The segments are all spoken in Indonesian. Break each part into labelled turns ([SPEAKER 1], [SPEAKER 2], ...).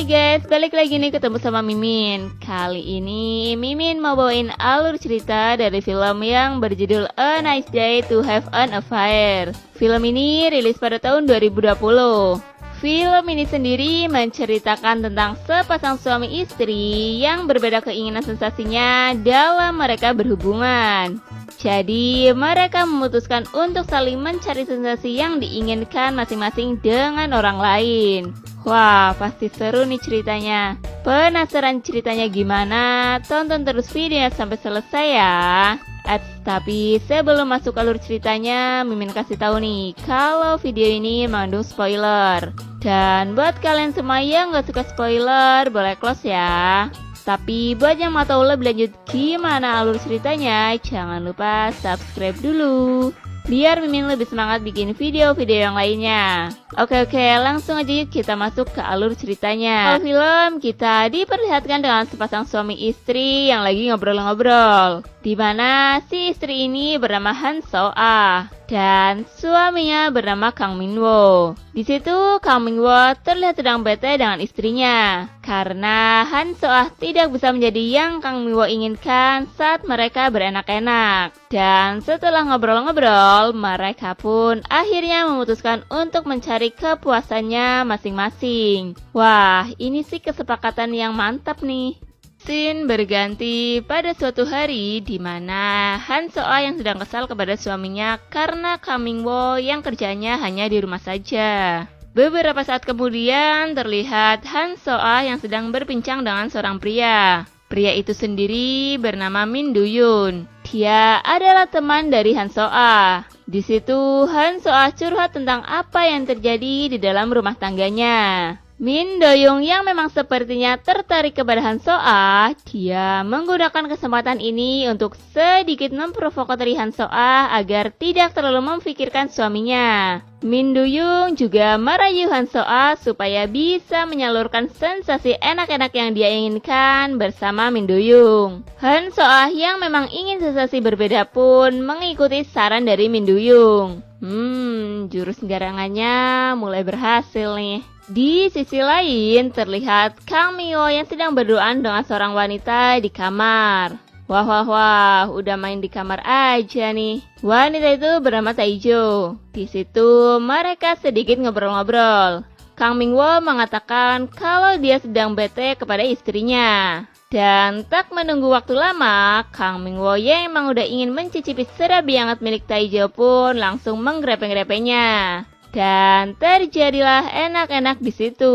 [SPEAKER 1] Hai guys, balik lagi nih ketemu sama Mimin. Kali ini Mimin mau bawain alur cerita dari film yang berjudul A Nice Day to Have an Affair. Film ini rilis pada tahun 2020. Film ini sendiri menceritakan tentang sepasang suami istri yang berbeda keinginan sensasinya dalam mereka berhubungan. Jadi mereka memutuskan untuk saling mencari sensasi yang diinginkan masing-masing dengan orang lain. Wah, pasti seru nih ceritanya. Penasaran ceritanya gimana? Tonton terus videonya sampai selesai ya. Tapi sebelum masuk alur ceritanya, Mimin kasih tahu nih kalau video ini mengandung spoiler. Dan buat kalian semua yang gak suka spoiler, boleh close ya. Tapi buat yang mau tahu lebih lanjut gimana alur ceritanya, jangan lupa subscribe dulu, biar Mimin lebih semangat bikin video-video yang lainnya. Oke, langsung aja yuk kita masuk ke alur ceritanya. Di film kita diperlihatkan dengan sepasang suami istri yang lagi ngobrol-ngobrol, di mana si istri ini bernama Han So-ah dan suaminya bernama Kang Min-woo. Di situ Kang Min-woo terlihat sedang bete dengan istrinya karena Han So-ah tidak bisa menjadi yang Kang Min-woo inginkan saat mereka berenak-enak. Dan setelah ngobrol-ngobrol, mereka pun akhirnya memutuskan untuk mencari kepuasannya masing-masing. Wah, ini sih kesepakatan yang mantap nih. Scene berganti pada suatu hari di mana Han So-ah yang sedang kesal kepada suaminya karena Kang Min-woo yang kerjanya hanya di rumah saja. Beberapa saat kemudian terlihat Han So-ah yang sedang berbincang dengan seorang pria. Pria itu sendiri bernama Min Do-yoon. Dia adalah teman dari Han So-ah. Di situ Han So-ah curhat tentang apa yang terjadi di dalam rumah tangganya. Min Do-yoon yang memang sepertinya tertarik kepada Han So-ah, dia menggunakan kesempatan ini untuk sedikit memprovokasi Han So-ah agar tidak terlalu memikirkan suaminya. Min Do-yoon juga merayu Han So-ah supaya bisa menyalurkan sensasi enak-enak yang dia inginkan bersama Min Do-yoon. Han So-ah yang memang ingin sensasi berbeda pun mengikuti saran dari Min Do-yoon. Jurus garangannya mulai berhasil nih. Di sisi lain terlihat Kang Min-woo yang sedang berduaan dengan seorang wanita di kamar. Wah, udah main di kamar aja nih. Wanita itu bernama Taejo. Di situ mereka sedikit ngobrol-ngobrol. Kang Min-woo mengatakan kalau dia sedang bete kepada istrinya. Dan tak menunggu waktu lama, Kang Min-woo yang emang udah ingin mencicipi serabi hangat milik Taejo pun langsung menggrepe-grepenya. Dan terjadilah enak-enak di situ.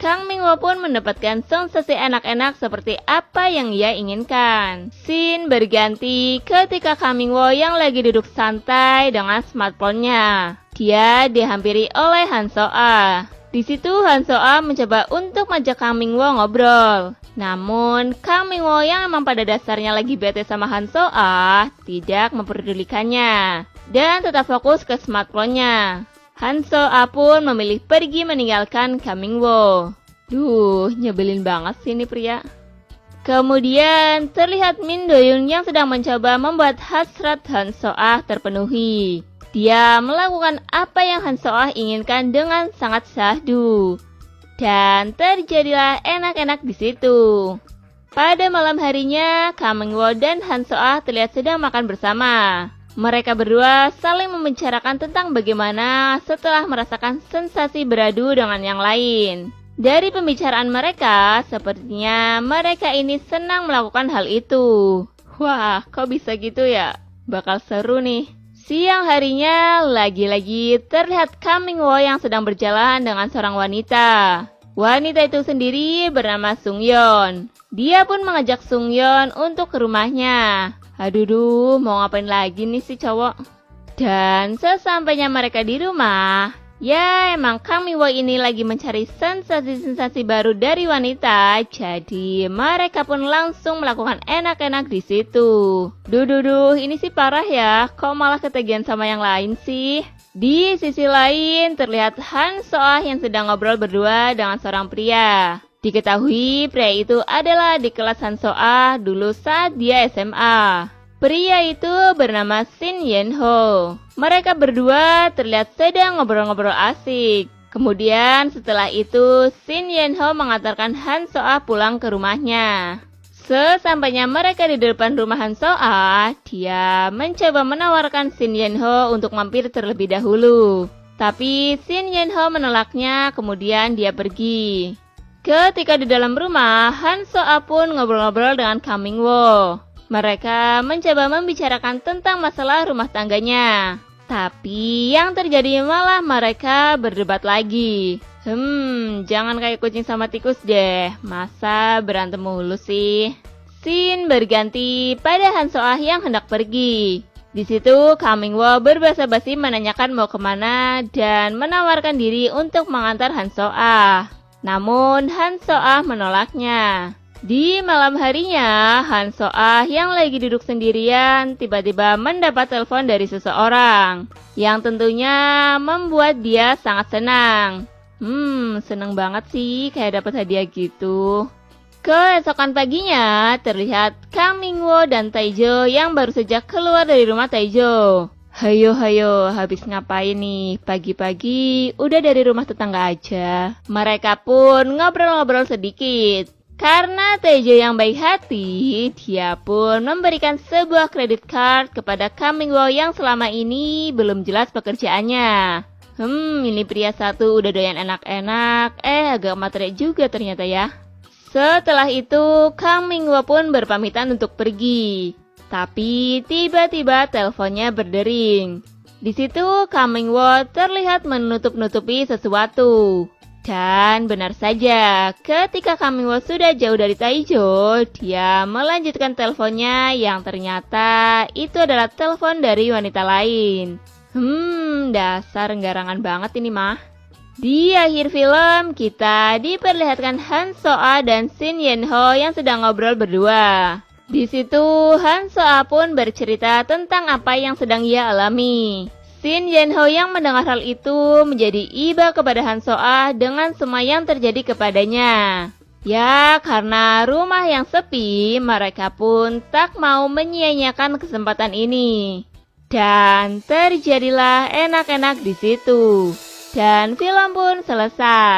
[SPEAKER 1] Kang Min-woo pun mendapatkan sensasi enak-enak seperti apa yang ia inginkan. Scene berganti ketika Kang Min-woo yang lagi duduk santai dengan smartphone-nya. Dia dihampiri oleh Han So-ah. Di situ Han So-ah mencoba untuk mengajak Kang Min-woo ngobrol. Namun Kang Min-woo yang memang pada dasarnya lagi bete sama Han So-ah tidak memperdulikannya dan tetap fokus ke smartphone-nya. Han So-ah pun memilih pergi meninggalkan Kang Min-woo. Nyebelin banget sih ini pria. Kemudian terlihat Min Do-yoon yang sedang mencoba membuat hasrat Han So-ah terpenuhi. Dia melakukan apa yang Han So-ah inginkan dengan sangat syahdu. Dan terjadilah enak-enak di situ. Pada malam harinya, Kang Min-woo dan Han So-ah terlihat sedang makan bersama. Mereka berdua saling membicarakan tentang bagaimana setelah merasakan sensasi beradu dengan yang lain. Dari pembicaraan mereka, sepertinya mereka ini senang melakukan hal itu. Wah, kok bisa gitu ya? Bakal seru nih. Siang harinya, lagi-lagi terlihat Kang Min-woo yang sedang berjalan dengan seorang wanita. Wanita itu sendiri bernama Sung-yeon. Dia pun mengajak Sung-yeon untuk ke rumahnya. Aduh, mau ngapain lagi nih si cowok? Dan sesampainya mereka di rumah, ya emang Kang Min-woo ini lagi mencari sensasi-sensasi baru dari wanita. Jadi mereka pun langsung melakukan enak-enak di situ. Ini sih parah ya. Kok malah ketagihan sama yang lain sih? Di sisi lain terlihat Han So-ah yang sedang ngobrol berdua dengan seorang pria. Diketahui pria itu adalah di kelas Han So-ah dulu saat dia SMA. Pria itu bernama Shin Yen-ho. Mereka berdua terlihat sedang ngobrol-ngobrol asik. Kemudian setelah itu, Shin Yeon-ho mengantarkan Han So-ah pulang ke rumahnya. Sesampainya mereka di depan rumah Han So-ah, dia mencoba menawarkan Shin Yeon-ho untuk mampir terlebih dahulu. Tapi Shin Yeon-ho menolaknya, kemudian dia pergi. Ketika di dalam rumah, Han So-ah pun ngobrol-ngobrol dengan Kang Min-woo. Mereka mencoba membicarakan tentang masalah rumah tangganya. Tapi yang terjadi malah mereka berdebat lagi. Jangan kayak kucing sama tikus deh. Masa berantem mulu sih? Scene berganti pada Han So-ah yang hendak pergi. Di situ Kang Min-woo berbasa-basi menanyakan mau kemana dan menawarkan diri untuk mengantar Han So-ah. Namun Han So-ah menolaknya. Di malam harinya, Han So-ah yang lagi duduk sendirian tiba-tiba mendapat telepon dari seseorang yang tentunya membuat dia sangat senang. Seneng banget sih kayak dapat hadiah gitu. Keesokan paginya, terlihat Kang Min-woo dan Tae-jo yang baru saja keluar dari rumah Tae-jo. Hayo, habis ngapain nih? Pagi-pagi udah dari rumah tetangga aja. Mereka pun ngobrol-ngobrol sedikit. Karena Tae-jo yang baik hati, dia pun memberikan sebuah credit card kepada Kang Min-woo yang selama ini belum jelas pekerjaannya. Ini pria satu udah doyan enak-enak, agak materai juga ternyata ya. Setelah itu, Kang Min-woo pun berpamitan untuk pergi. Tapi tiba-tiba teleponnya berdering. Di situ Kang Min-woo terlihat menutup-nutupi sesuatu. Dan benar saja, ketika Kang Min-woo sudah jauh dari Tae-jo, dia melanjutkan teleponnya yang ternyata itu adalah telepon dari wanita lain. Dasar nggarangan banget ini mah. Di akhir film, kita diperlihatkan Han So-ah dan Shin Yeon-ho yang sedang ngobrol berdua. Di situ, Han So-ah pun bercerita tentang apa yang sedang ia alami. Shin Yeon-ho yang mendengar hal itu menjadi iba kepada Han So-ah dengan semua yang terjadi kepadanya. Ya, karena rumah yang sepi, mereka pun tak mau menyia-nyiakan kesempatan ini. Dan terjadilah enak-enak di situ. Dan film pun selesai.